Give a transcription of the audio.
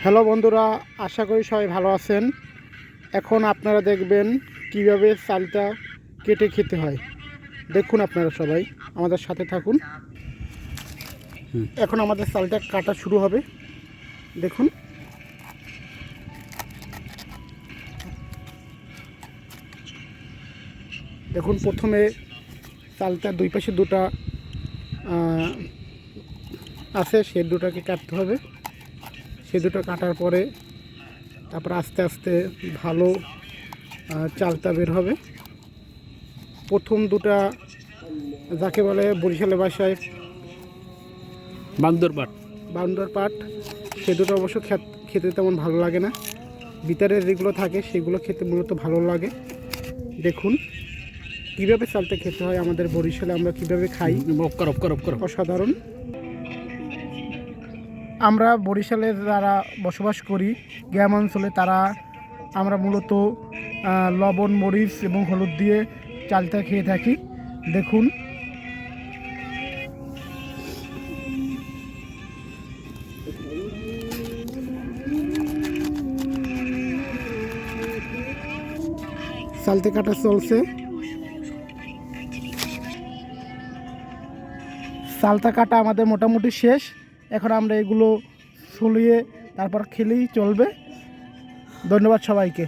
Hello বন্ধুরা, আশা করি সবাই ভালো আছেন। এখন আপনারা দেখবেন কিভাবে চালটা কেটে খেতে হয়। দেখুন আপনারা সবাই আমাদের সাথে থাকুন। এখন আমাদের চালটা কাটা শুরু হবে। দেখুন, দেখুন প্রথমে চালটা দুই পাশে দুটা আছে, সে দুটাকে কাটতে হবে। সে দুটো কাটার পরে তারপর আস্তে আস্তে ভালো চালটা বের হবে। প্রথম দুটা যাকে বলে বরিশালের ভাষায় বান্দর পাট, সে দুটো অবশ্য খেতে তেমন ভালো লাগে না। ভিতরে যেগুলো থাকে সেগুলো খেতে মূলত ভালো লাগে। দেখুন কীভাবে চালটা খেতে হয় আমাদের বরিশালে, আমরা কীভাবে খাই, অসাধারণ। আমরা বরিশালে যারা বসবাস করি গ্রাম অঞ্চলে, আমরা মূলত লবণ, মরিচ এবং হলুদ দিয়ে চালটা খেয়ে থাকি। দেখুন চালতে কাটা চলছে। চালটা কাটা আমাদের মোটামুটি শেষ। এখন আমরা এগুলো ছড়িয়ে তারপর খেলেই চলবে। ধন্যবাদ সবাইকে।